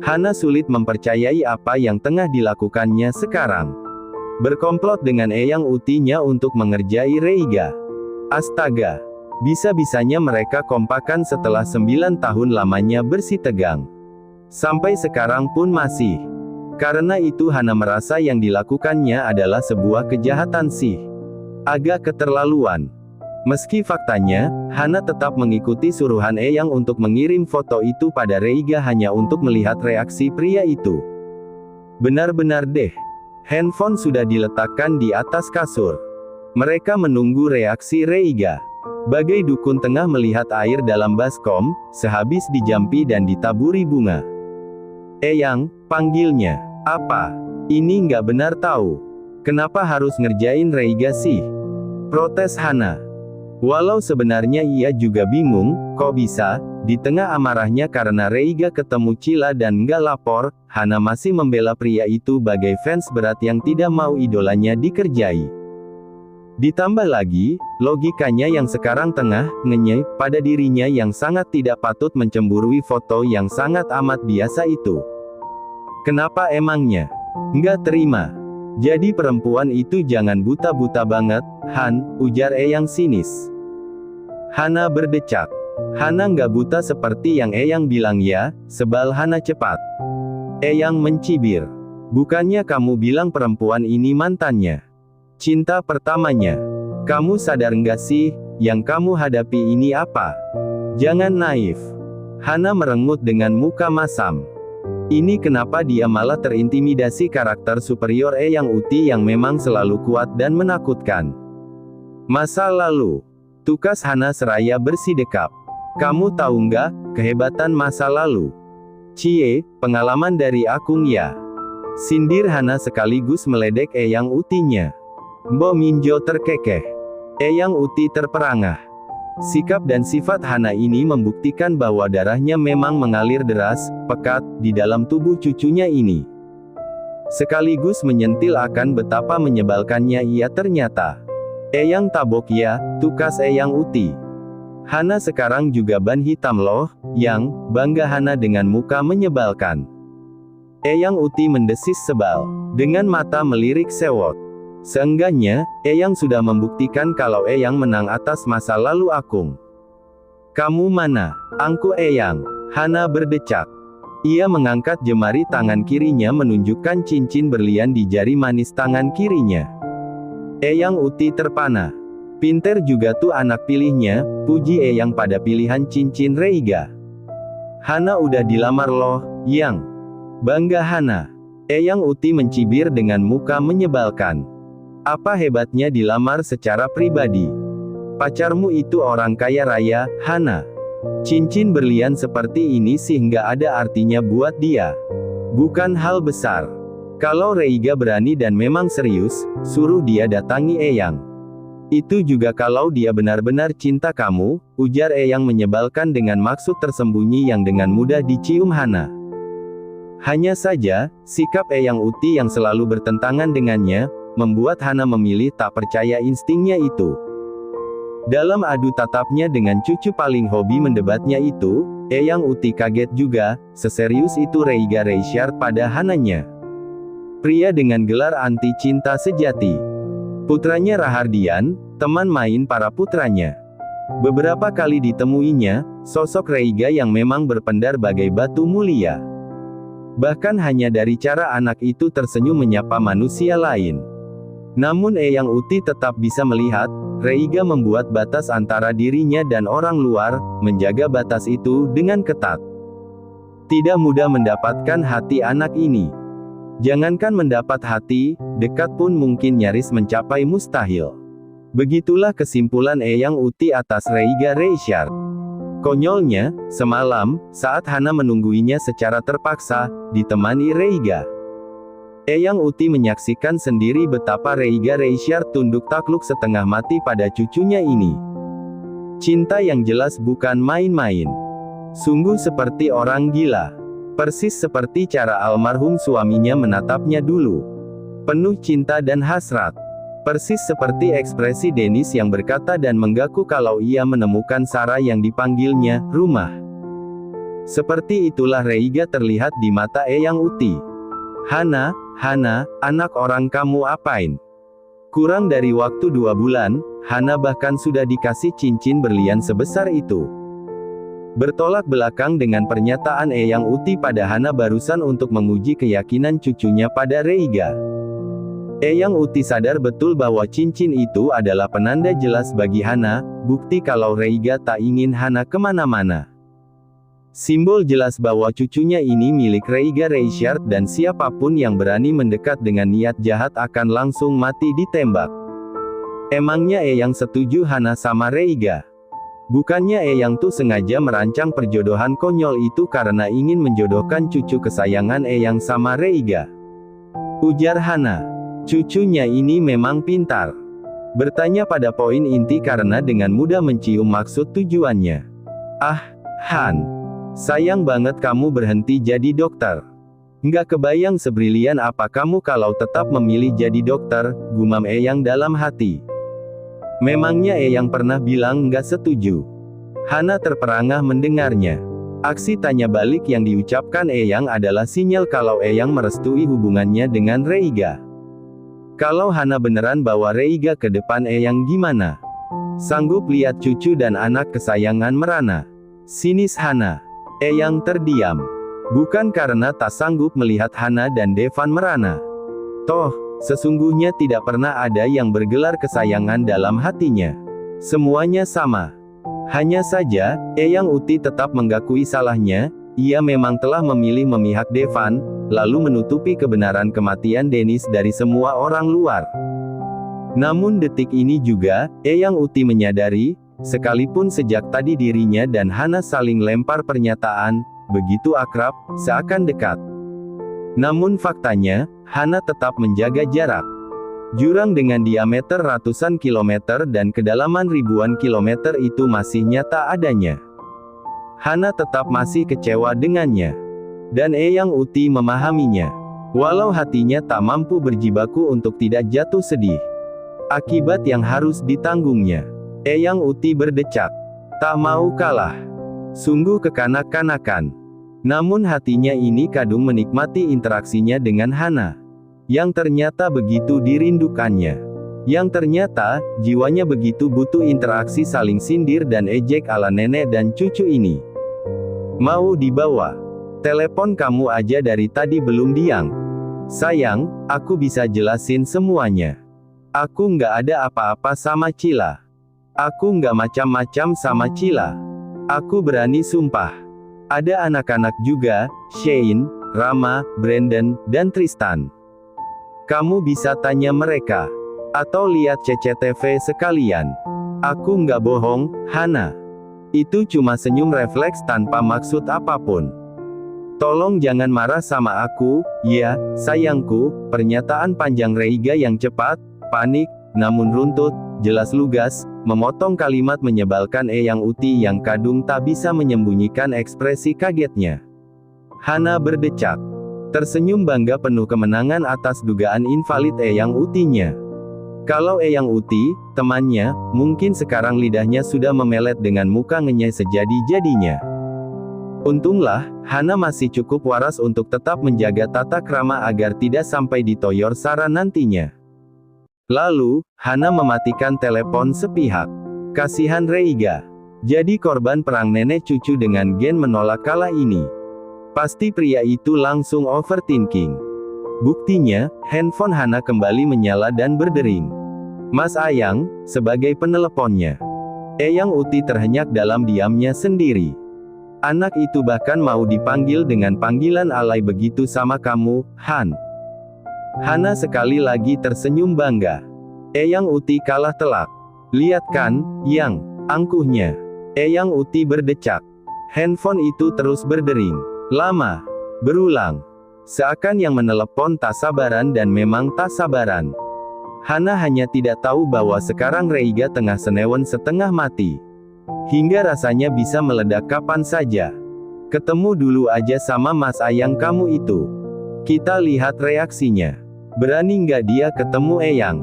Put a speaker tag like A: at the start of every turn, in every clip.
A: Hana sulit mempercayai apa yang tengah dilakukannya sekarang. Berkomplot dengan Eyang Utinya untuk mengerjai Reiga. Astaga. Bisa-bisanya mereka kompakan setelah 9 tahun lamanya bersitegang. Sampai sekarang pun masih. Karena itu Hana merasa yang dilakukannya adalah sebuah kejahatan sih. Agak keterlaluan. Meski faktanya, Hana tetap mengikuti suruhan Eyang untuk mengirim foto itu pada Reiga hanya untuk melihat reaksi pria itu. Benar-benar deh. Handphone sudah diletakkan di atas kasur. Mereka menunggu reaksi Reiga. Bagai dukun tengah melihat air dalam baskom, sehabis dijampi dan ditaburi bunga. Eyang, panggilnya. Apa? Ini nggak benar tahu. Kenapa harus ngerjain Reiga sih? Protes Hana. Walau sebenarnya ia juga bingung, kok bisa, di tengah amarahnya karena Reiga ketemu Cila dan nggak lapor, Hana masih membela pria itu bagai fans berat yang tidak mau idolanya dikerjai. Ditambah lagi, logikanya yang sekarang tengah ngenyek pada dirinya yang sangat tidak patut mencemburui foto yang sangat amat biasa itu. Kenapa emangnya? Nggak terima. Jadi perempuan itu jangan buta-buta banget, Han, ujar Eyang sinis. Hana berdecak. Hana nggak buta seperti yang Eyang bilang ya, sebal Hana cepat. Eyang mencibir. Bukannya kamu bilang perempuan ini mantannya? Cinta pertamanya. Kamu sadar nggak sih, yang kamu hadapi ini apa? Jangan naif. Hana merengut dengan muka masam. Ini kenapa dia malah terintimidasi karakter superior Eyang Uti yang memang selalu kuat dan menakutkan. Masa lalu. Tukas Hana seraya bersidekap. Kamu tahu nggak, kehebatan masa lalu? Cie, pengalaman dari Akung ya. Sindir Hana sekaligus meledek Eyang Utinya. Mbo Minjo terkekeh. Eyang Uti terperangah. Sikap dan sifat Hana ini membuktikan bahwa darahnya memang mengalir deras, pekat, di dalam tubuh cucunya ini. Sekaligus menyentil akan betapa menyebalkannya ia ternyata. Eyang tabok ya, tukas Eyang Uti. Hana sekarang juga ban hitam loh, yang, bangga Hana dengan muka menyebalkan. Eyang Uti mendesis sebal, dengan mata melirik sewot. Seenggaknya, Eyang sudah membuktikan kalau Eyang menang atas masa lalu Akung. Kamu mana? Angku Eyang. Hana berdecak. Ia mengangkat jemari tangan kirinya menunjukkan cincin berlian di jari manis tangan kirinya. Eyang Uti terpana. Pinter juga tuh anak pilihnya, puji Eyang pada pilihan cincin Reiga. Hana udah dilamar loh, Yang. Bangga Hana. Eyang Uti mencibir dengan muka menyebalkan. Apa hebatnya dilamar secara pribadi? Pacarmu itu orang kaya raya, Hana. Cincin berlian seperti ini sih nggak ada artinya buat dia. Bukan hal besar. Kalau Reiga berani dan memang serius, suruh dia datangi Eyang. Itu juga kalau dia benar-benar cinta kamu, ujar Eyang menyebalkan dengan maksud tersembunyi yang dengan mudah dicium Hana. Hanya saja, sikap Eyang Uti yang selalu bertentangan dengannya, membuat Hana memilih tak percaya instingnya itu. Dalam adu tatapnya dengan cucu paling hobi mendebatnya itu, Eyang Uti kaget juga, seserius itu Reiga Reisyard pada Hananya. Pria dengan gelar anti cinta sejati. Putranya Rahardian, teman main para putranya. Beberapa kali ditemuinya, sosok Reiga yang memang berpendar bagai batu mulia. Bahkan hanya dari cara anak itu tersenyum menyapa manusia lain. Namun Eyang Uti tetap bisa melihat, Reiga membuat batas antara dirinya dan orang luar, menjaga batas itu dengan ketat. Tidak mudah mendapatkan hati anak ini. Jangankan mendapat hati, dekat pun mungkin nyaris mencapai mustahil. Begitulah kesimpulan Eyang Uti atas Reiga Reisyard. Konyolnya, semalam, saat Hana menungguinya secara terpaksa, ditemani Reiga. Eyang Uti menyaksikan sendiri betapa Reiga Reisyard tunduk takluk setengah mati pada cucunya ini. Cinta yang jelas bukan main-main. Sungguh seperti orang gila. Persis seperti cara almarhum suaminya menatapnya dulu. Penuh cinta dan hasrat. Persis seperti ekspresi Dennis yang berkata dan mengaku kalau ia menemukan Sarah yang dipanggilnya, rumah. Seperti itulah Reiga terlihat di mata Eyang Uti. Hana, anak orang kamu apain? Kurang dari waktu 2 bulan, Hana bahkan sudah dikasih cincin berlian sebesar itu. Bertolak belakang dengan pernyataan Eyang Uti pada Hana barusan untuk menguji keyakinan cucunya pada Reiga. Eyang Uti sadar betul bahwa cincin itu adalah penanda jelas bagi Hana, bukti kalau Reiga tak ingin Hana kemana-mana. Simbol jelas bahwa cucunya ini milik Reiga Reichard dan siapapun yang berani mendekat dengan niat jahat akan langsung mati ditembak. Emangnya Eyang setuju Hana sama Reiga? Bukannya Eyang tuh sengaja merancang perjodohan konyol itu karena ingin menjodohkan cucu kesayangan Eyang sama Reiga? Ujar Hana. Cucunya ini memang pintar. Bertanya pada poin inti karena dengan mudah mencium maksud tujuannya. Ah, Han. Sayang banget kamu berhenti jadi dokter. Nggak kebayang sebrilian apa kamu kalau tetap memilih jadi dokter, gumam Eyang dalam hati. Memangnya Eyang pernah bilang nggak setuju? Hana terperangah mendengarnya. Aksi tanya balik yang diucapkan Eyang adalah sinyal kalau Eyang merestui hubungannya dengan Reiga. Kalau Hana beneran bawa Reiga ke depan Eyang gimana? Sanggup lihat cucu dan anak kesayangan merana? Sinis Hana. Eyang terdiam. Bukan karena tak sanggup melihat Hana dan Devan merana. Toh, sesungguhnya tidak pernah ada yang bergelar kesayangan dalam hatinya. Semuanya sama. Hanya saja, Eyang Uti tetap menggakui salahnya. Ia memang telah memilih memihak Devan, lalu menutupi kebenaran kematian Dennis dari semua orang luar. Namun detik ini juga, Eyang Uti menyadari, sekalipun sejak tadi dirinya dan Hana saling lempar pernyataan, begitu akrab, seakan dekat. Namun faktanya, Hana tetap menjaga jarak. Jurang dengan diameter ratusan kilometer dan kedalaman ribuan kilometer itu masih nyata adanya. Hana tetap masih kecewa dengannya. Dan Eyang Uti memahaminya. Walau hatinya tak mampu berjibaku untuk tidak jatuh sedih. Akibat yang harus ditanggungnya. Eyang Uti berdecak. Tak mau kalah. Sungguh kekanak-kanakan. Namun hatinya ini kadung menikmati interaksinya dengan Hana. Yang ternyata begitu dirindukannya. Yang ternyata, jiwanya begitu butuh interaksi saling sindir dan ejek ala nenek dan cucu ini. Mau dibawa? Telepon kamu aja dari tadi belum diang. Sayang, aku bisa jelasin semuanya. Aku nggak ada apa-apa sama Cila. Aku nggak macam-macam sama Cila. Aku berani sumpah. Ada anak-anak juga, Shane, Rama, Brandon, dan Tristan. Kamu bisa tanya mereka. Atau lihat CCTV sekalian. Aku nggak bohong, Hana. Itu cuma senyum refleks tanpa maksud apapun. Tolong jangan marah sama aku, ya, sayangku. Pernyataan panjang Reiga yang cepat, panik, namun runtut, jelas lugas, memotong kalimat menyebalkan Eyang Uti yang kadung tak bisa menyembunyikan ekspresi kagetnya. Hana berdecak. Tersenyum bangga penuh kemenangan atas dugaan invalid Eyang Utinya. Kalau Eyang Uti, temannya, mungkin sekarang lidahnya sudah memelet dengan muka ngenyai sejadi-jadinya. Untunglah, Hana masih cukup waras untuk tetap menjaga tata krama agar tidak sampai ditoyor Sarah nantinya. Lalu, Hana mematikan telepon sepihak. Kasihan Reiga. Jadi korban perang nenek cucu dengan gen menolak kalah ini. Pasti pria itu langsung overthinking. Buktinya, handphone Hana kembali menyala dan berdering. Mas Ayang, sebagai peneleponnya. Eyang Uti terhenyak dalam diamnya sendiri. Anak itu bahkan mau dipanggil dengan panggilan alay begitu sama kamu, Han. Hana sekali lagi tersenyum bangga. Eyang Uti kalah telak. Lihat kan, Yang, angkuhnya. Eyang Uti berdecak. Handphone itu terus berdering. Lama. Berulang. Seakan yang menelepon tak sabaran dan memang tak sabaran. Hana hanya tidak tahu bahwa sekarang Reiga tengah senewen setengah mati. Hingga rasanya bisa meledak kapan saja. Ketemu dulu aja sama Mas Ayang kamu itu. Kita lihat reaksinya. Berani nggak dia ketemu Eyang?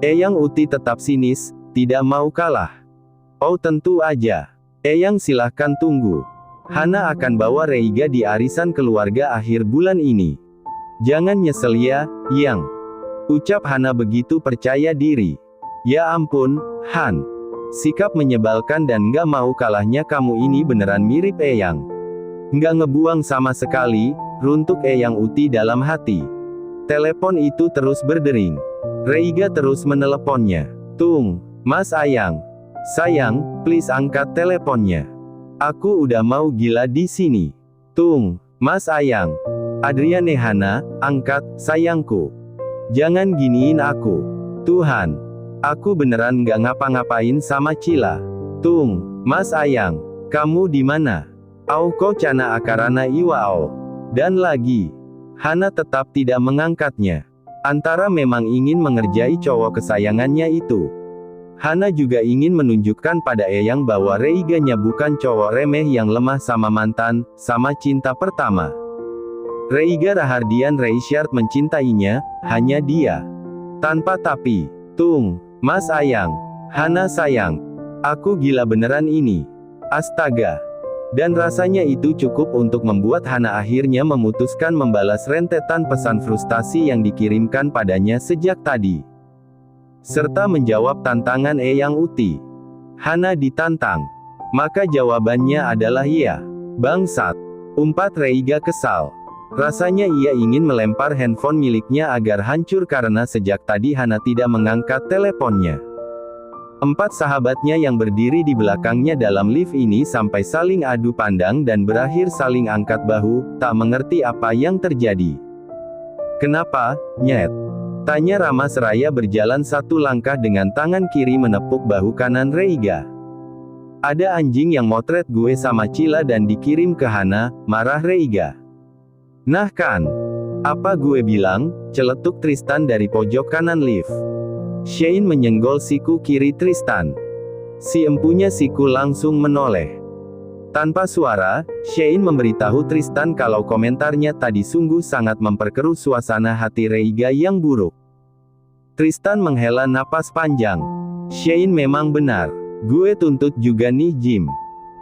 A: Eyang Uti tetap sinis, tidak mau kalah. Oh tentu aja. Eyang silahkan tunggu. Hana akan bawa Reiga di arisan keluarga akhir bulan ini. Jangan nyesel ya, Yang. Ucap Hana begitu percaya diri. Ya ampun, Han. Sikap menyebalkan dan nggak mau kalahnya kamu ini beneran mirip Eyang. Nggak ngebuang sama sekali, runtuk Eyang Uti dalam hati. Telepon itu terus berdering. Reiga terus meneleponnya. Tung, Mas Ayang. Sayang, please angkat teleponnya. Aku udah mau gila di sini. Tung, Mas Ayang. Adriane Hana, angkat, sayangku. Jangan giniin aku. Tuhan. Aku beneran nggak ngapa-ngapain sama Cila. Tung, Mas Ayang. Kamu di mana? Auko cana akarana iwao. Dan lagi. Hana tetap tidak mengangkatnya. Antara memang ingin mengerjai cowok kesayangannya itu. Hana juga ingin menunjukkan pada Eyang bahwa Reiganya bukan cowok remeh yang lemah sama mantan, sama cinta pertama. Reiga Rahardian Reisyard mencintainya, hanya dia. Tanpa tapi. Tung, Mas Ayang. Hana sayang. Aku gila beneran ini. Astaga. Dan rasanya itu cukup untuk membuat Hana akhirnya memutuskan membalas rentetan pesan frustasi yang dikirimkan padanya sejak tadi. Serta menjawab tantangan Eyang Uti. Hana ditantang. Maka jawabannya adalah iya. Bangsat. Umpat Reiga kesal. Rasanya ia ingin melempar handphone miliknya agar hancur karena sejak tadi Hana tidak mengangkat teleponnya. 4 sahabatnya yang berdiri di belakangnya dalam lift ini sampai saling adu pandang dan berakhir saling angkat bahu, tak mengerti apa yang terjadi. Kenapa, Nyet? Tanya Rama seraya berjalan satu langkah dengan tangan kiri menepuk bahu kanan Reiga. Ada anjing yang motret gue sama Cila dan dikirim ke Hana, marah Reiga. Nah kan? Apa gue bilang, celetuk Tristan dari pojok kanan lift. Shane menyenggol siku kiri Tristan. Si empunya siku langsung menoleh. Tanpa suara, Shane memberitahu Tristan kalau komentarnya tadi sungguh sangat memperkeruh suasana hati Reiga yang buruk. Tristan menghela napas panjang. Shane memang benar. Gue tuntut juga nih Jim.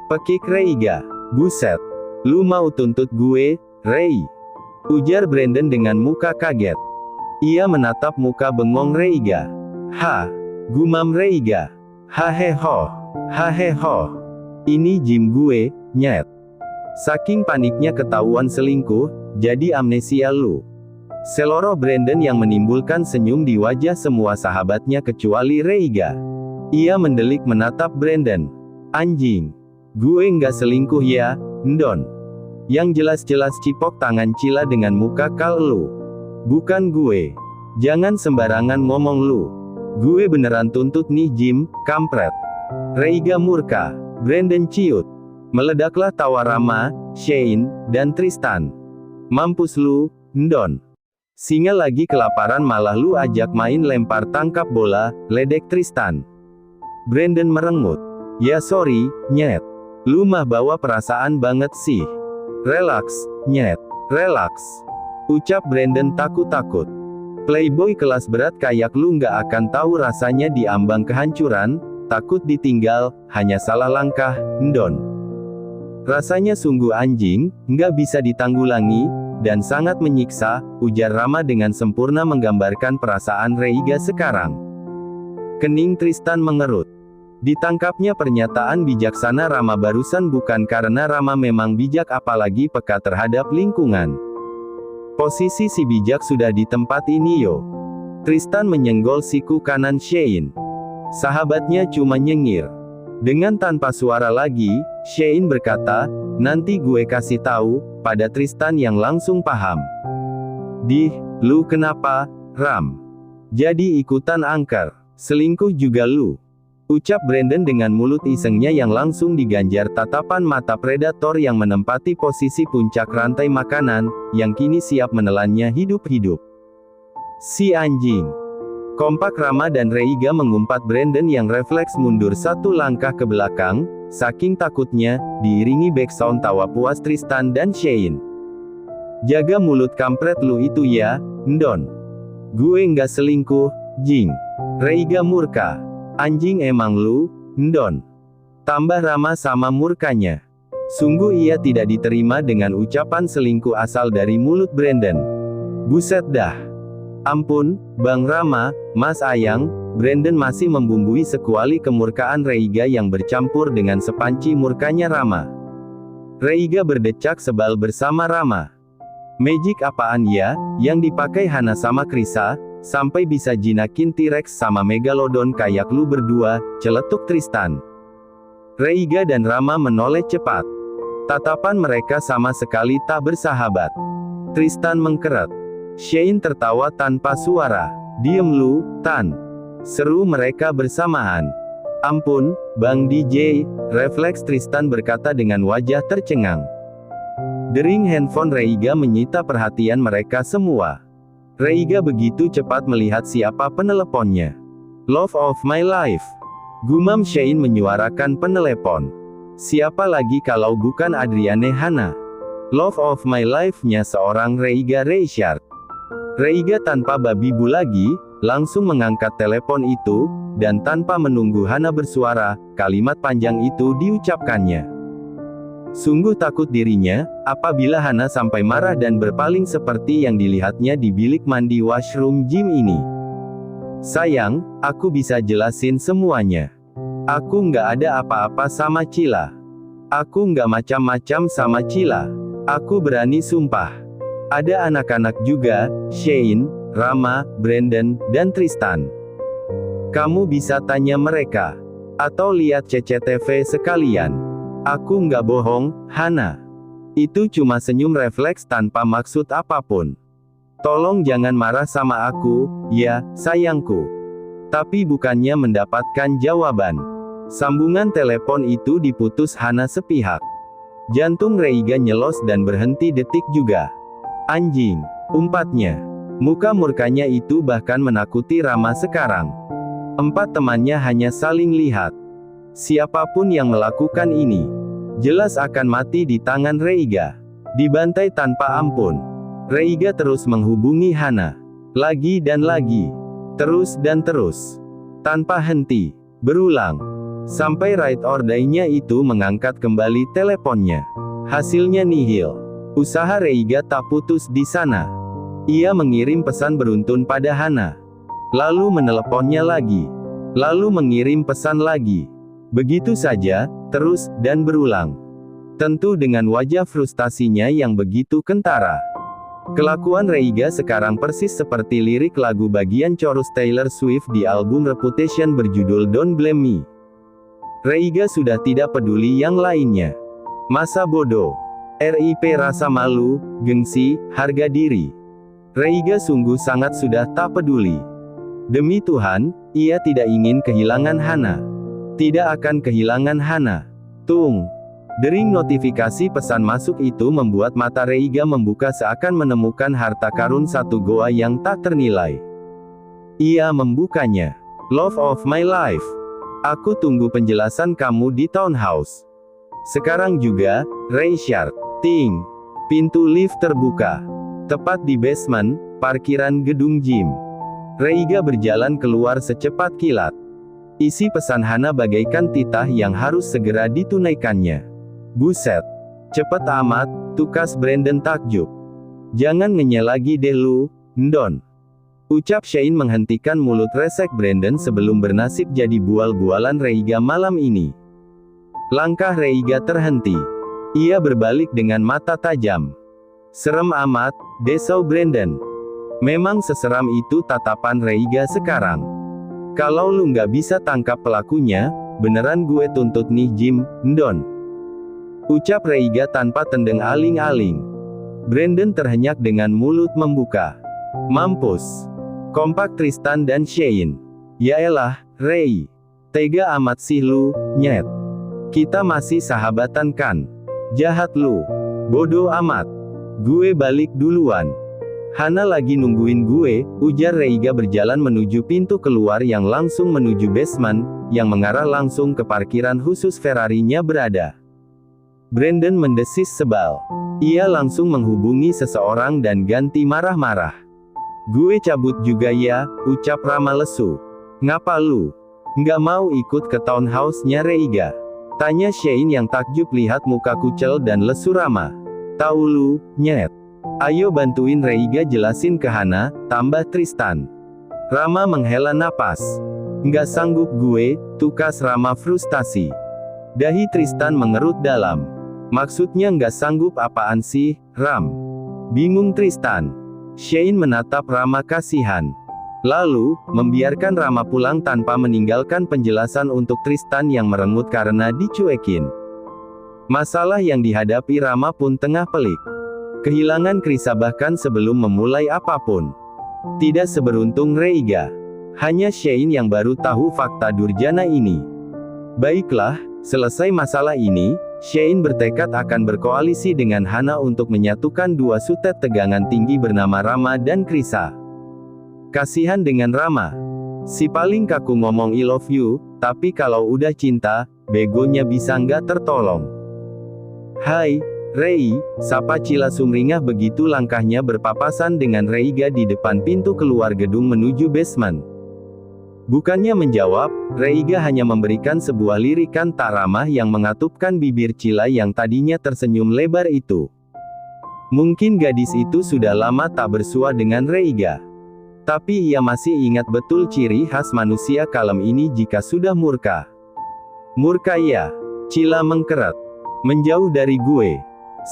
A: Pekik Reiga. Buset. Lu mau tuntut gue, Rei? Ujar Brandon dengan muka kaget. Ia menatap muka bengong Reiga. Ha. Gumam Reiga. Haheho. Haheho. Ini Jim gue, Nyet. Saking paniknya ketahuan selingkuh, jadi amnesia lu. Seloroh Brandon yang menimbulkan senyum di wajah semua sahabatnya kecuali Reiga. Ia mendelik menatap Brandon. Anjing. Gue nggak selingkuh ya, Ndon. Yang jelas-jelas cipok tangan Cila dengan muka kal lu. Bukan gue. Jangan sembarangan ngomong lu. Gue beneran tuntut nih Jim, kampret. Reiga murka. Brandon ciut. Meledaklah tawa Rama, Shane, dan Tristan. Mampus lu, Ndon. Singa lagi kelaparan malah lu ajak main lempar tangkap bola, ledek Tristan. Brandon merengut. Ya sorry, Nyet. Lu mah bawa perasaan banget sih. Relax, Nyet. Relax. Ucap Brandon takut-takut. Playboy kelas berat kayak lu nggak akan tahu rasanya di ambang kehancuran, takut ditinggal, hanya salah langkah, Ndon. Rasanya sungguh anjing, nggak bisa ditanggulangi, dan sangat menyiksa, ujar Rama dengan sempurna menggambarkan perasaan Reiga sekarang. Kening Tristan mengerut. Ditangkapnya pernyataan bijaksana Rama barusan bukan karena Rama memang bijak apalagi peka terhadap lingkungan. Posisi si bijak sudah di tempat ini yo. Tristan menyenggol siku kanan Shane. Sahabatnya cuma nyengir. Dengan tanpa suara lagi, Shane berkata, nanti gue kasih tahu, pada Tristan yang langsung paham. Dih, lu kenapa, Ram? Jadi ikutan angker. Selingkuh juga lu. Ucap Brandon dengan mulut isengnya yang langsung diganjar tatapan mata predator yang menempati posisi puncak rantai makanan, yang kini siap menelannya hidup-hidup. Si anjing. Kompak Rama dan Reiga mengumpat Brandon yang refleks mundur satu langkah ke belakang, saking takutnya, diiringi backsound tawa puas Tristan dan Shane. Jaga mulut kampret lu itu ya, Ndon. Gue nggak selingkuh, Jing. Reiga murka. Anjing emang lu, Ndon. Tambah Rama sama murkanya. Sungguh ia tidak diterima dengan ucapan selingkuh asal dari mulut Brandon. Buset dah. Ampun, Bang Rama, Mas Ayang, Brandon masih membumbui sekuali kemurkaan Reiga yang bercampur dengan sepanci murkanya Rama. Reiga berdecak sebal bersama Rama. Magic apaan ya, yang dipakai Hana sama Krisa, sampai bisa jinakin T-Rex sama Megalodon kayak lu berdua, celetuk Tristan. Reiga dan Rama menoleh cepat. Tatapan mereka sama sekali tak bersahabat. Tristan mengkeret. Shane tertawa tanpa suara. Diem lu, Tan. Seru mereka bersamaan. Ampun, Bang DJ, refleks Tristan berkata dengan wajah tercengang. Dering handphone Reiga menyita perhatian mereka semua. Reiga begitu cepat melihat siapa peneleponnya. Love of my life. Gumam Shane menyuarakan penelepon. Siapa lagi kalau bukan Adriane Hana? Love of my life-nya seorang Reiga Richard. Reiga tanpa babi bu lagi, langsung mengangkat telepon itu, dan tanpa menunggu Hana bersuara, kalimat panjang itu diucapkannya. Sungguh takut dirinya, apabila Hana sampai marah dan berpaling seperti yang dilihatnya di bilik mandi washroom gym ini. Sayang, aku bisa jelasin semuanya. Aku nggak ada apa-apa sama Cila. Aku nggak macam-macam sama Cila. Aku berani sumpah. Ada anak-anak juga, Shane, Rama, Brandon, dan Tristan. Kamu bisa tanya mereka. Atau lihat CCTV sekalian. Aku nggak bohong, Hana. Itu cuma senyum refleks tanpa maksud apapun. Tolong jangan marah sama aku, ya, sayangku. Tapi bukannya mendapatkan jawaban. Sambungan telepon itu diputus Hana sepihak. Jantung Reiga nyelos dan berhenti detik juga. Anjing, umpatnya. Muka murkanya itu bahkan menakuti Rama sekarang. Empat temannya hanya saling lihat. Siapapun yang melakukan ini, jelas akan mati di tangan Reiga. Dibantai tanpa ampun. Reiga terus menghubungi Hana. Lagi dan lagi. Terus dan terus. Tanpa henti. Berulang. Sampai right or die-nya itu mengangkat kembali teleponnya. Hasilnya nihil. Usaha Reiga tak putus di sana. Ia mengirim pesan beruntun pada Hana. Lalu meneleponnya lagi. Lalu mengirim pesan lagi. Begitu saja, terus, dan berulang. Tentu dengan wajah frustasinya yang begitu kentara. Kelakuan Reiga sekarang persis seperti lirik lagu bagian chorus Taylor Swift di album Reputation berjudul Don't Blame Me. Reiga sudah tidak peduli yang lainnya. Masa bodoh. RIP rasa malu, gengsi, harga diri. Reiga sungguh sangat sudah tak peduli. Demi Tuhan, ia tidak ingin kehilangan Hana. Tidak akan kehilangan Hana. Tung. Dering notifikasi pesan masuk itu membuat mata Reiga membuka seakan menemukan harta karun satu goa yang tak ternilai. Ia membukanya. Love of my life. Aku tunggu penjelasan kamu di townhouse. Sekarang juga, Richard. Ting. Pintu lift terbuka. Tepat di basement, parkiran gedung gym. Reiga berjalan keluar secepat kilat. Isi pesan Hana bagaikan titah yang harus segera ditunaikannya. Buset. Cepet amat, tukas Brandon takjub. Jangan ngeyel lagi deh lu, Ndon. Ucap Shane menghentikan mulut resek Brandon sebelum bernasib jadi bual-bualan Reiga malam ini. Langkah Reiga terhenti. Ia berbalik dengan mata tajam. Serem amat, desau Brandon. Memang seseram itu tatapan Reiga sekarang. Kalau lu nggak bisa tangkap pelakunya, beneran gue tuntut nih Jim, Ndon. Ucap Reiga tanpa tendeng aling-aling. Brandon terhenyak dengan mulut membuka. Mampus. Kompak Tristan dan Shane. Yaelah, Rei. Tega amat sih lu, nyet. Kita masih sahabatan kan? Jahat lu. Bodoh amat. Gue balik duluan. Hana lagi nungguin gue, ujar Reiga berjalan menuju pintu keluar yang langsung menuju basement, yang mengarah langsung ke parkiran khusus Ferrari-nya berada. Brandon mendesis sebal. Ia langsung menghubungi seseorang dan ganti marah-marah. Gue cabut juga ya, ucap Rama lesu. Ngapa lu? Nggak mau ikut ke townhouse-nya Reiga? Tanya Shein yang takjub lihat muka kucel dan lesu Rama. Tahu lu, nyet. Ayo bantuin Reiga jelasin ke Hana, tambah Tristan. Rama menghela napas. Nggak sanggup gue, tukas Rama frustasi. Dahi Tristan mengerut dalam. Maksudnya nggak sanggup apaan sih, Ram? Bingung Tristan. Shein menatap Rama kasihan. Lalu, membiarkan Rama pulang tanpa meninggalkan penjelasan untuk Tristan yang merengut karena dicuekin. Masalah yang dihadapi Rama pun tengah pelik. Kehilangan Krisa bahkan sebelum memulai apapun. Tidak seberuntung Reiga. Hanya Shein yang baru tahu fakta durjana ini. Baiklah, selesai masalah ini, Shein bertekad akan berkoalisi dengan Hana untuk menyatukan dua sutet tegangan tinggi bernama Rama dan Krisa. Kasihan dengan Rama. Si paling kaku ngomong I love you, tapi kalau udah cinta, begonya bisa nggak tertolong. Hai, Rei, sapa Cila sumringah begitu langkahnya berpapasan dengan Reiga di depan pintu keluar gedung menuju basement. Bukannya menjawab, Reiga hanya memberikan sebuah lirikan tak ramah yang mengatupkan bibir Cila yang tadinya tersenyum lebar itu. Mungkin gadis itu sudah lama tak bersua dengan Reiga. Tapi ia masih ingat betul ciri khas manusia kalem ini jika sudah murka. Murka ya. Cila mengkerat. Menjauh dari gue.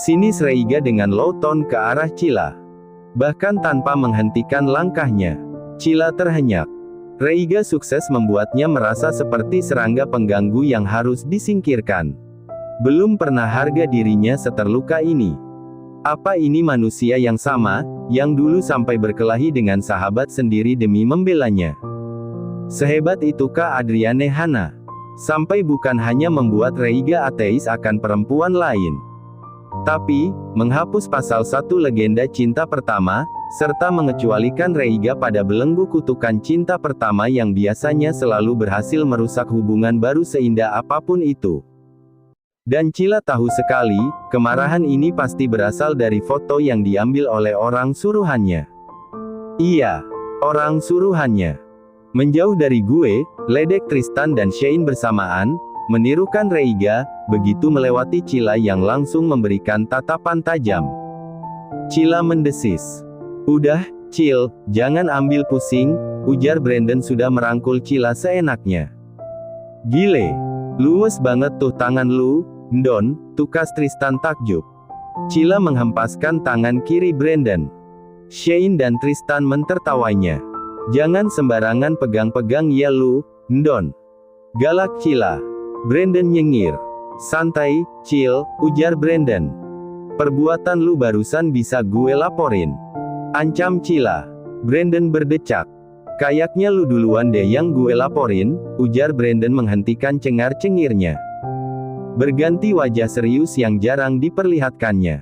A: Sinis Reiga dengan low tone ke arah Cila. Bahkan tanpa menghentikan langkahnya. Cila terhenyak. Reiga sukses membuatnya merasa seperti serangga pengganggu yang harus disingkirkan. Belum pernah harga dirinya seterluka ini. Apa ini manusia yang sama, yang dulu sampai berkelahi dengan sahabat sendiri demi membelanya? Sehebat itukah Adriane Hana? Sampai bukan hanya membuat Reiga ateis akan perempuan lain. Tapi, menghapus pasal 1 legenda cinta pertama, serta mengecualikan Reiga pada belenggu kutukan cinta pertama yang biasanya selalu berhasil merusak hubungan baru seindah apapun itu. Dan Cila tahu sekali, kemarahan ini pasti berasal dari foto yang diambil oleh orang suruhannya. Iya, orang suruhannya. Menjauh dari gue, ledek Tristan dan Shein bersamaan, menirukan Reiga, begitu melewati Cila yang langsung memberikan tatapan tajam. Cila mendesis. Udah, Cil, jangan ambil pusing, ujar Brandon sudah merangkul Cila seenaknya. Gile, luwes banget tuh tangan lu, Ndon, tukas Tristan takjub. Cila menghempaskan tangan kiri Brandon. Shein dan Tristan mentertawainya. Jangan sembarangan pegang-pegang ya lu, Ndon. Galak Cila. Brandon nyengir. Santai, Cil, ujar Brandon. Perbuatan lu barusan bisa gue laporin. Ancam Cila. Brandon berdecak. Kayaknya lu duluan deh yang gue laporin, ujar Brandon menghentikan cengar-cengirnya. Berganti wajah serius yang jarang diperlihatkannya.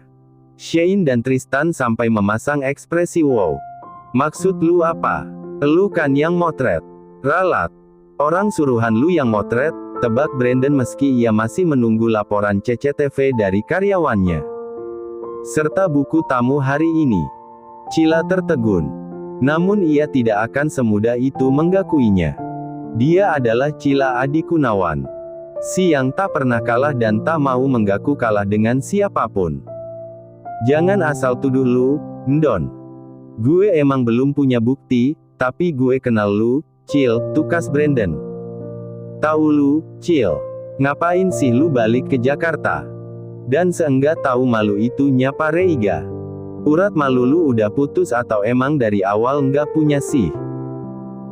A: Shein dan Tristan sampai memasang ekspresi wow. Maksud lu apa? Lu kan yang motret. Ralat. Orang suruhan lu yang motret, tebak Brandon meski ia masih menunggu laporan CCTV dari karyawannya. Serta buku tamu hari ini. Cila tertegun. Namun ia tidak akan semudah itu menggakuinya. Dia adalah Cila Adi Gunawan. Si yang tak pernah kalah dan tak mau menggaku kalah dengan siapapun. Jangan asal tuduh lu, Ndon. Gue emang belum punya bukti, tapi gue kenal lu, Cil, tukas Brandon. Tahu lu, Cil. Ngapain sih lu balik ke Jakarta? Dan seenggak tahu malu itu nyapa Reiga. Urat malu lu udah putus atau emang dari awal nggak punya sih?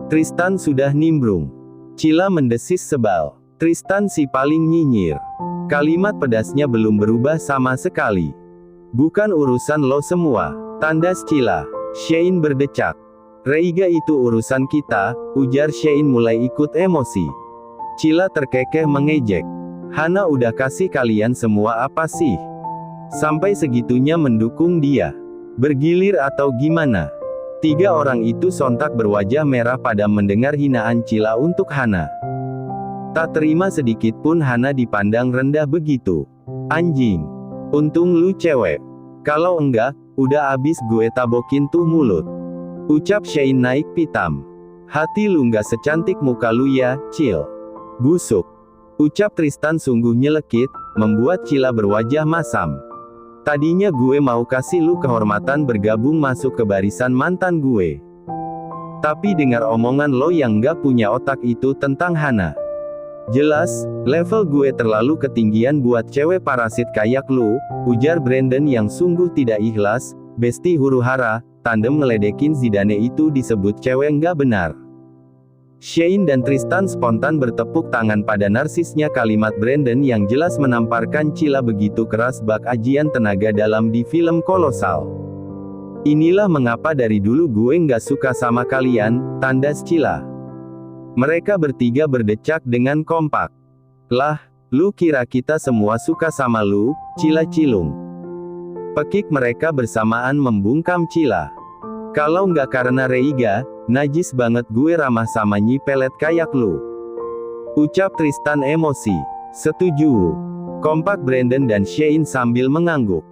A: Tristan sudah nimbrung. Cila mendesis sebal. Tristan si paling nyinyir. Kalimat pedasnya belum berubah sama sekali. Bukan urusan lo semua, tandas Cila. Shein berdecak. Reiga itu urusan kita, ujar Shein mulai ikut emosi. Cila terkekeh mengejek. Hana udah kasih kalian semua apa sih? Sampai segitunya mendukung dia. Bergilir atau gimana? Tiga orang itu sontak berwajah merah pada mendengar hinaan Cila untuk Hana. Tak terima sedikit pun Hana dipandang rendah begitu. Anjing. Untung lu cewek. Kalau enggak, udah abis gue tabokin tuh mulut. Ucap Shein naik pitam. Hati lu nggak secantik muka lu ya, Cil. Busuk. Ucap Tristan sungguh nyelekit, membuat Cila berwajah masam. Tadinya gue mau kasih lu kehormatan bergabung masuk ke barisan mantan gue. Tapi dengar omongan lo yang gak punya otak itu tentang Hana. Jelas, level gue terlalu ketinggian buat cewek parasit kayak lu, ujar Brandon yang sungguh tidak ikhlas. Besti huru-hara, tandem ngeledekin Zidane itu disebut cewek gak benar. Shane dan Tristan spontan bertepuk tangan pada narsisnya kalimat Brandon yang jelas menamparkan Cila begitu keras bak ajian tenaga dalam di film kolosal. Inilah mengapa dari dulu gue nggak suka sama kalian, tandas Cila. Mereka bertiga berdecak dengan kompak. Lah, lu kira kita semua suka sama lu, Cila Cilung? Pekik mereka bersamaan membungkam Cila. Kalau nggak karena Reiga, najis banget gue ramah sama nyi pelet kayak lu. Ucap Tristan emosi. Setuju. Kompak Brandon dan Shane sambil mengangguk.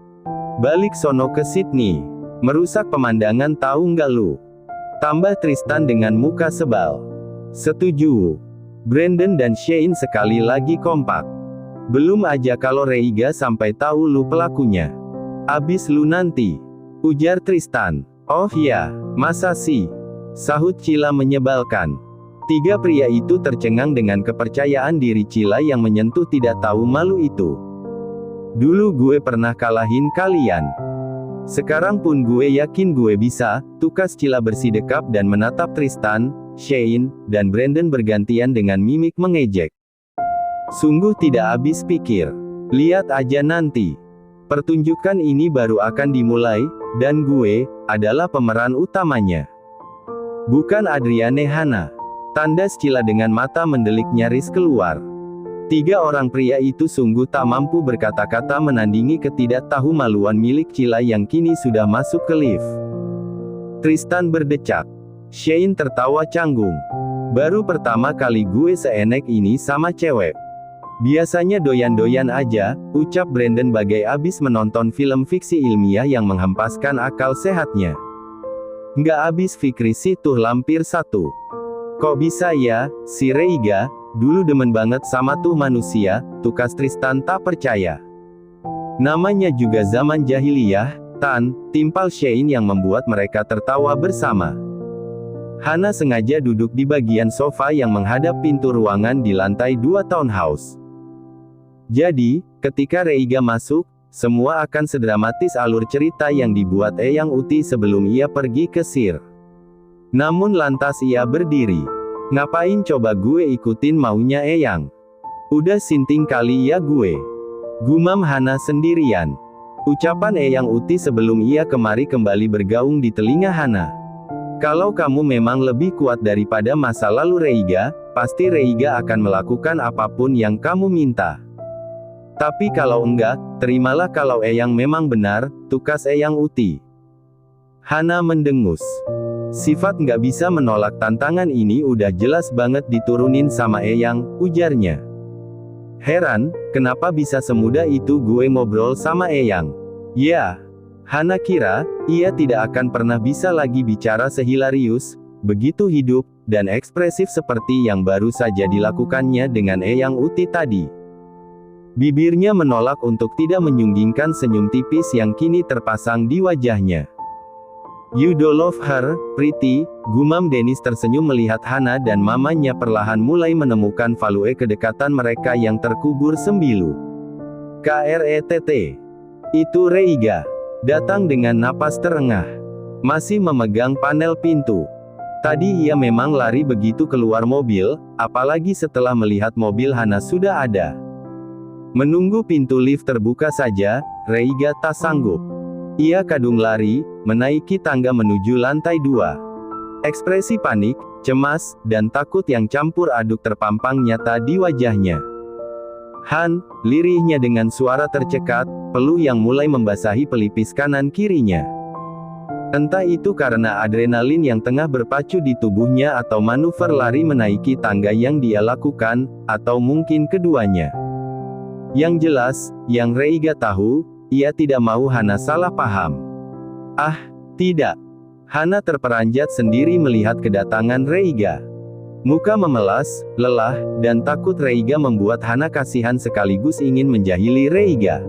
A: Balik sono ke Sydney. Merusak pemandangan tahu nggak lu? Tambah Tristan dengan muka sebal. Setuju. Brandon dan Shane sekali lagi kompak. Belum aja kalau Reiga sampai tahu lu pelakunya. Abis lu nanti. Ujar Tristan. Oh ya, masa sih? Sahut Cila menyebalkan. Tiga pria itu tercengang dengan kepercayaan diri Cila yang menyentuh tidak tahu malu itu. Dulu gue pernah kalahin kalian. Sekarang pun gue yakin gue bisa, tukas Cila bersidekap dan menatap Tristan, Shane, dan Brandon bergantian dengan mimik mengejek. Sungguh tidak habis pikir. Lihat aja nanti. Pertunjukan ini baru akan dimulai, dan gue adalah pemeran utamanya. Bukan Adriane Hana. Tandas Cila dengan mata mendelik nyaris keluar. Tiga orang pria itu sungguh tak mampu berkata-kata menandingi ketidaktahumaluan milik Cila yang kini sudah masuk ke lift. Tristan berdecak. Shane tertawa canggung. Baru pertama kali gue seenek ini sama cewek. Biasanya doyan-doyan aja, ucap Brandon bagai abis menonton film fiksi ilmiah yang menghempaskan akal sehatnya. Nggak abis Fikri sih tuh lampir satu. Kok bisa ya, si Reiga, dulu demen banget sama tuh manusia, tukas Tristan tak percaya. Namanya juga zaman jahiliyah, Tan, timpal Shane yang membuat mereka tertawa bersama. Hana sengaja duduk di bagian sofa yang menghadap pintu ruangan di lantai 2 townhouse. Jadi, ketika Reiga masuk, semua akan sedramatis alur cerita yang dibuat Eyang Uti sebelum ia pergi ke Sir. Namun lantas ia berdiri. Ngapain coba gue ikutin maunya Eyang? Udah sinting kali ya gue. Gumam Hana sendirian. Ucapan Eyang Uti sebelum ia kemari kembali bergaung di telinga Hana. Kalau kamu memang lebih kuat daripada masa lalu Reiga, pasti Reiga akan melakukan apapun yang kamu minta. Tapi kalau enggak, terimalah kalau Eyang memang benar, tukas Eyang Uti. Hana mendengus. Sifat nggak bisa menolak tantangan ini udah jelas banget diturunin sama Eyang, ujarnya. Heran, kenapa bisa semudah itu gue ngobrol sama Eyang? Ya, Hana kira, ia tidak akan pernah bisa lagi bicara sehilarius, begitu hidup, dan ekspresif seperti yang baru saja dilakukannya dengan Eyang Uti tadi. Bibirnya menolak untuk tidak menyunggingkan senyum tipis yang kini terpasang di wajahnya. You do love her, pretty, gumam Dennis tersenyum melihat Hana dan mamanya perlahan mulai menemukan value kedekatan mereka yang terkubur sembilu. KRETT. Itu Reiga. Datang dengan napas terengah. Masih memegang panel pintu. Tadi ia memang lari begitu keluar mobil, apalagi setelah melihat mobil Hana sudah ada. Menunggu pintu lift terbuka saja, Reiga tak sanggup. Ia kadung lari, menaiki tangga menuju lantai 2. Ekspresi panik, cemas, dan takut yang campur aduk terpampang nyata di wajahnya. Han, lirihnya dengan suara tercekat, peluh yang mulai membasahi pelipis kanan kirinya. Entah itu karena adrenalin yang tengah berpacu di tubuhnya atau manuver lari menaiki tangga yang dia lakukan, atau mungkin keduanya. Yang jelas, yang Reiga tahu, ia tidak mau Hana salah paham. Ah, tidak. Hana terperanjat sendiri melihat kedatangan Reiga. Muka memelas, lelah, dan takut Reiga membuat Hana kasihan sekaligus ingin menjahili Reiga.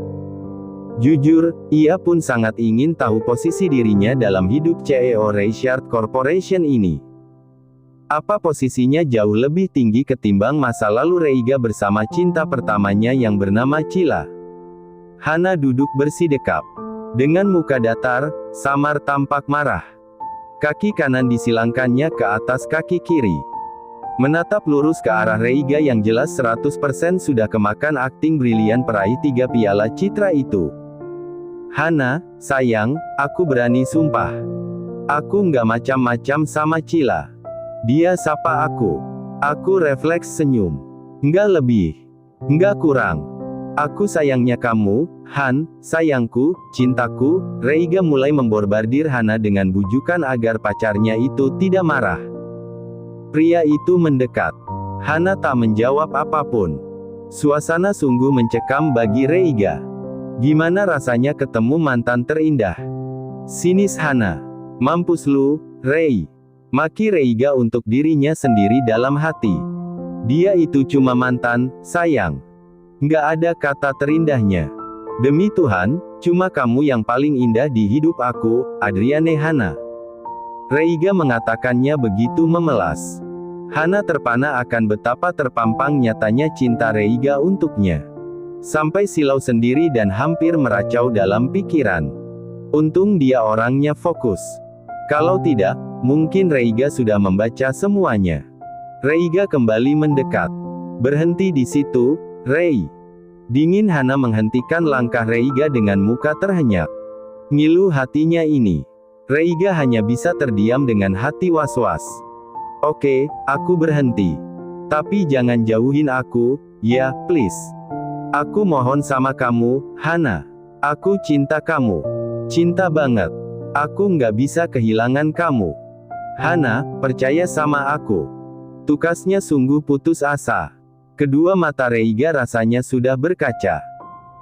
A: Jujur, ia pun sangat ingin tahu posisi dirinya dalam hidup CEO Reichard Corporation ini. Apa posisinya jauh lebih tinggi ketimbang masa lalu Reiga bersama cinta pertamanya yang bernama Cila. Hana duduk bersidekap. Dengan muka datar, samar tampak marah. Kaki kanan disilangkannya ke atas kaki kiri. Menatap lurus ke arah Reiga yang jelas 100% sudah kemakan akting brilian peraih 3 piala citra itu. Hana, sayang, aku berani sumpah. Aku nggak macam-macam sama Cila. Dia sapa aku. Aku refleks senyum. Nggak lebih. Nggak kurang. Aku sayangnya kamu, Han, sayangku, cintaku. Reiga mulai memborbardir Hana dengan bujukan agar pacarnya itu tidak marah. Pria itu mendekat. Hana tak menjawab apapun. Suasana sungguh mencekam bagi Reiga. Gimana rasanya ketemu mantan terindah? Sinis Hana. Mampus lu, Rei. Maki Reiga untuk dirinya sendiri dalam hati. Dia itu cuma mantan, sayang. Nggak ada kata terindahnya. Demi Tuhan, cuma kamu yang paling indah di hidup aku, Adriane Hana. Reiga mengatakannya begitu memelas. Hana terpana akan betapa terpampang nyatanya cinta Reiga untuknya. Sampai silau sendiri dan hampir meracau dalam pikiran. Untung dia orangnya fokus. Kalau tidak, mungkin Reiga sudah membaca semuanya. Reiga kembali mendekat. Berhenti di situ, Rei. Dingin Hana menghentikan langkah Reiga dengan muka terhenyak. Ngilu hatinya ini. Reiga hanya bisa terdiam dengan hati was-was. Oke, aku berhenti. Tapi jangan jauhin aku, ya, please. Aku mohon sama kamu, Hana. Aku cinta kamu. Cinta banget. Aku nggak bisa kehilangan kamu. Hana, percaya sama aku. Tukasnya sungguh putus asa. Kedua mata Reiga rasanya sudah berkaca.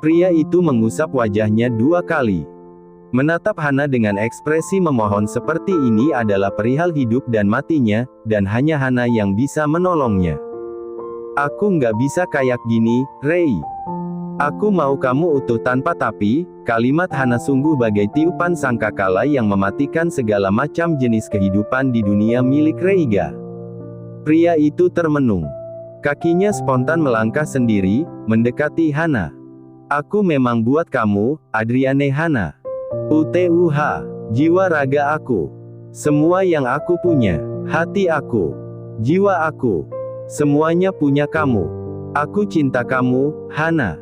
A: Pria itu mengusap wajahnya 2 kali. Menatap Hana dengan ekspresi memohon seperti ini adalah perihal hidup dan matinya, dan hanya Hana yang bisa menolongnya. Aku nggak bisa kayak gini, Rei. Aku mau kamu utuh tanpa tapi. Kalimat Hana sungguh bagai tiupan sangkakala yang mematikan segala macam jenis kehidupan di dunia milik Reiga. Pria itu termenung. Kakinya spontan melangkah sendiri, mendekati Hana. Aku memang buat kamu, Adriane Hana. UTUH, jiwa raga aku. Semua yang aku punya, hati aku, jiwa aku. Semuanya punya kamu. Aku cinta kamu, Hana.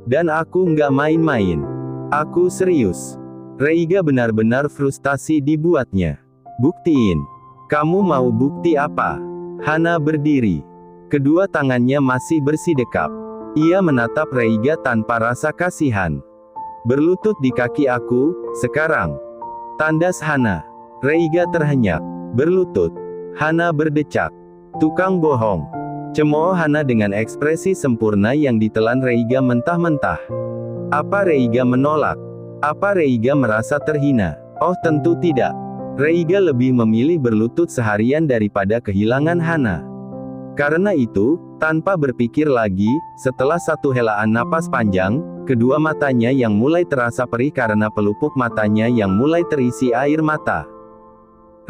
A: Dan aku nggak main-main. Aku serius. Reiga benar-benar frustasi dibuatnya. Buktiin. Kamu mau bukti apa? Hana berdiri. Kedua tangannya masih bersidekap. Ia menatap Reiga tanpa rasa kasihan. Berlutut di kaki aku, sekarang. Tandas Hana. Reiga terhenyak. Berlutut. Hana berdecak. Tukang bohong. Cemooh Hana dengan ekspresi sempurna yang ditelan Reiga mentah-mentah. Apa Reiga menolak? Apa Reiga merasa terhina? Oh tentu tidak. Reiga lebih memilih berlutut seharian daripada kehilangan Hana. Karena itu, tanpa berpikir lagi, setelah satu helaan napas panjang, kedua matanya yang mulai terasa perih karena pelupuk matanya yang mulai terisi air mata.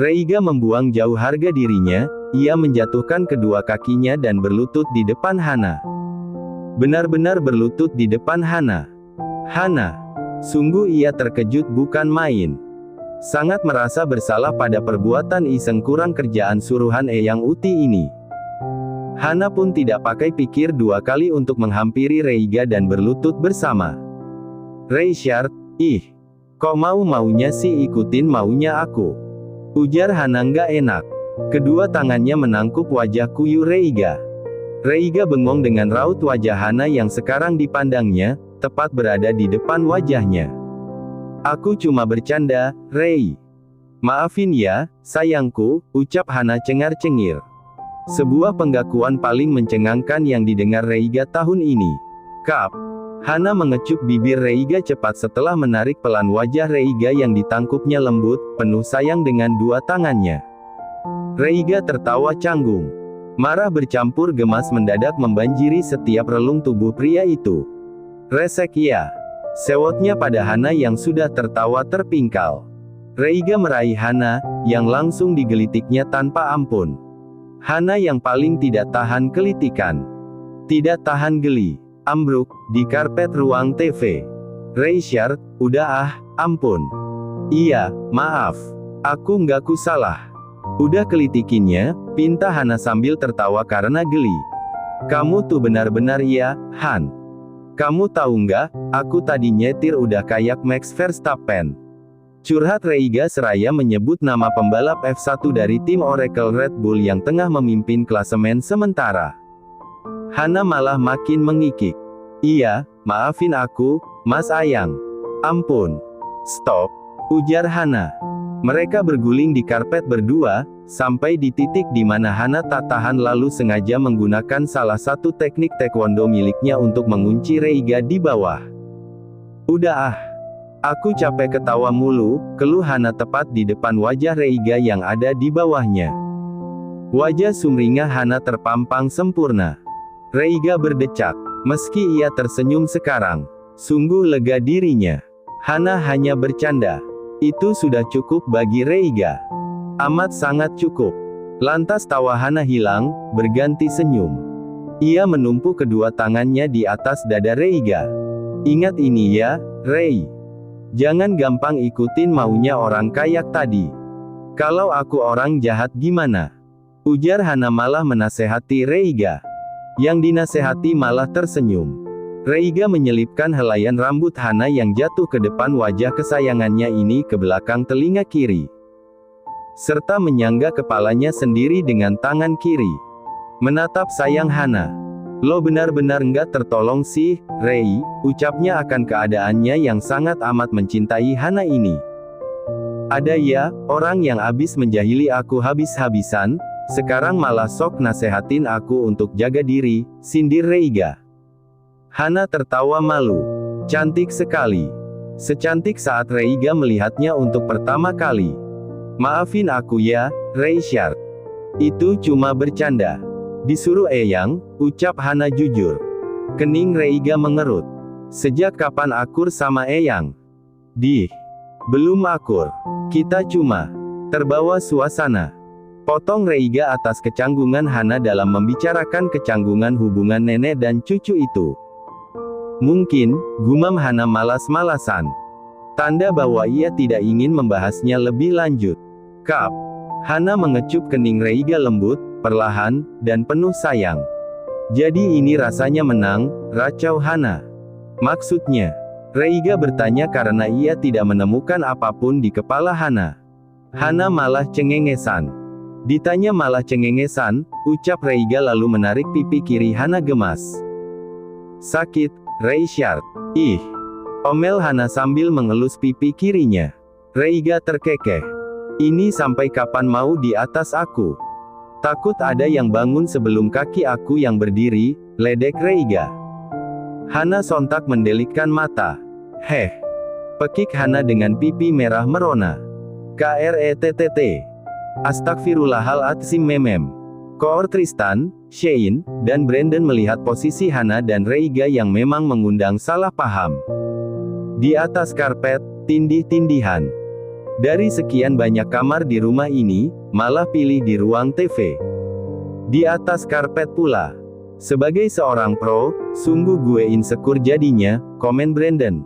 A: Reiga membuang jauh harga dirinya, ia menjatuhkan kedua kakinya dan berlutut di depan Hana. Benar-benar berlutut di depan Hana. Hana. Sungguh ia terkejut bukan main. Sangat merasa bersalah pada perbuatan iseng kurang kerjaan suruhan Eyang Uti ini. Hana pun tidak pakai pikir 2 kali untuk menghampiri Reiga dan berlutut bersama. Reichard, ih. Kok mau-maunya sih ikutin maunya aku? Ujar Hana nggak enak. Kedua tangannya menangkup wajah kuyu Reiga. Reiga bengong dengan raut wajah Hana yang sekarang dipandangnya, tepat berada di depan wajahnya. Aku cuma bercanda, Rei. Maafin ya, sayangku, ucap Hana cengar-cengir. Sebuah penggakuan paling mencengangkan yang didengar Reiga tahun ini. Kap. Hana mengecup bibir Reiga cepat setelah menarik pelan wajah Reiga yang ditangkupnya lembut, penuh sayang dengan 2 tangannya. Reiga tertawa canggung. Marah bercampur gemas mendadak membanjiri setiap relung tubuh pria itu. Resek ya. Sewotnya pada Hana yang sudah tertawa terpingkal. Reiga meraih Hana, yang langsung digelitiknya tanpa ampun. Hana yang paling tidak tahan kelitikan. Tidak tahan geli. Ambruk, di karpet ruang TV. Richard, udah ampun. Iya, maaf. Aku nggak salah. Udah kelitikinnya, pinta Hana sambil tertawa karena geli. Kamu tuh benar-benar ya, Han. Kamu tahu nggak, aku tadi nyetir udah kayak Max Verstappen. Curhat Reiga seraya menyebut nama pembalap F1 dari tim Oracle Red Bull yang tengah memimpin klasemen sementara. Hana malah makin mengikik. Iya, maafin aku, Mas Ayang. Ampun. Stop, ujar Hana. Mereka berguling di karpet berdua, sampai di titik di mana Hana tak tahan lalu sengaja menggunakan salah satu teknik taekwondo miliknya untuk mengunci Reiga di bawah. Udah aku capek ketawa mulu, keluh Hana tepat di depan wajah Reiga yang ada di bawahnya. Wajah sumringah Hana terpampang sempurna. Reiga berdecak, meski ia tersenyum sekarang. Sungguh lega dirinya. Hana hanya bercanda. Itu sudah cukup bagi Reiga. Amat sangat cukup. Lantas tawa Hana hilang, berganti senyum. Ia menumpuk kedua tangannya di atas dada Reiga. Ingat ini ya, Rei. Jangan gampang ikutin maunya orang kayak tadi. Kalau aku orang jahat gimana? Ujar Hana malah menasehati Reiga. Yang dinasehati malah tersenyum. Reiga menyelipkan helaian rambut Hana yang jatuh ke depan wajah kesayangannya ini ke belakang telinga kiri. Serta menyangga kepalanya sendiri dengan tangan kiri. Menatap sayang Hana. Lo benar-benar nggak tertolong sih, Rei, ucapnya akan keadaannya yang sangat amat mencintai Hana ini. Ada ya, orang yang abis menjahili aku habis-habisan, sekarang malah sok nasehatin aku untuk jaga diri, sindir Reiga. Hana tertawa malu. Cantik sekali. Secantik saat Reiga melihatnya untuk pertama kali. Maafin aku ya, Richard. Itu cuma bercanda. Disuruh Eyang, ucap Hana jujur. Kening Reiga mengerut. Sejak kapan akur sama Eyang? Belum akur. Kita cuma terbawa suasana. Potong Reiga atas kecanggungan Hana dalam membicarakan kecanggungan hubungan nenek dan cucu itu. Mungkin, gumam Hana malas-malasan. Tanda bahwa ia tidak ingin membahasnya lebih lanjut. Kap. Hana mengecup kening Reiga lembut, perlahan, dan penuh sayang. Jadi ini rasanya menang, racau Hana. Maksudnya, Reiga bertanya karena ia tidak menemukan apapun di kepala Hana. Hana malah cengengesan. Ditanya malah cengengesan, ucap Reiga lalu menarik pipi kiri Hana gemas. Sakit, Richard. Omel Hana sambil mengelus pipi kirinya. Reiga terkekeh. Ini sampai kapan mau di atas aku? Takut ada yang bangun sebelum kaki aku yang berdiri, ledek Reiga. Hana sontak mendelikkan mata. Pekik Hana dengan pipi merah merona. KRETTT. Astagfirullahaladzim memem. Koor Tristan, Shane, dan Brandon melihat posisi Hana dan Reiga yang memang mengundang salah paham. Di atas karpet, tindih-tindihan. Dari sekian banyak kamar di rumah ini, malah pilih di ruang TV. Di atas karpet pula. Sebagai seorang pro, sungguh gue insecure jadinya, komen Brandon.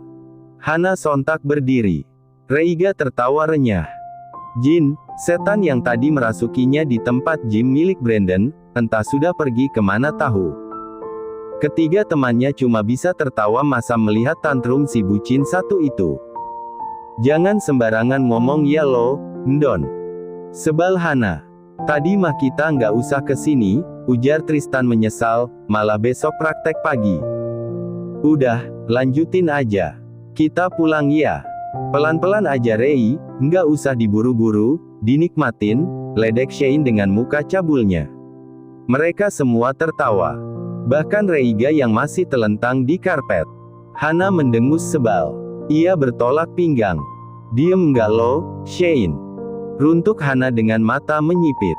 A: Hana sontak berdiri. Reiga tertawa renyah. Jin, setan yang tadi merasukinya di tempat gym milik Brandon, entah sudah pergi kemana tahu. Ketiga temannya cuma bisa tertawa masa melihat tantrum si bucin satu itu. Jangan sembarangan ngomong ya lo, Ndon. Sebal Hana. Tadi mah kita nggak usah kesini, ujar Tristan menyesal, malah besok praktek pagi. Udah, lanjutin aja. Kita pulang ya. Pelan-pelan aja Rei, nggak usah diburu-buru, dinikmatin, ledek Shane dengan muka cabulnya. Mereka semua tertawa. Bahkan Reiga yang masih telentang di karpet. Hana mendengus sebal. Ia bertolak pinggang. Diem nggak lo, Shane? Runtuk Hana dengan mata menyipit.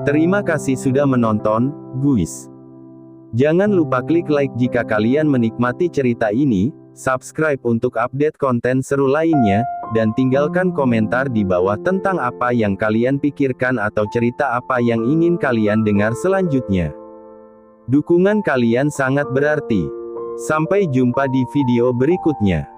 A: Terima kasih sudah menonton, guys. Jangan lupa klik like jika kalian menikmati cerita ini, subscribe untuk update konten seru lainnya, dan tinggalkan komentar di bawah tentang apa yang kalian pikirkan atau cerita apa yang ingin kalian dengar selanjutnya. Dukungan kalian sangat berarti. Sampai jumpa di video berikutnya.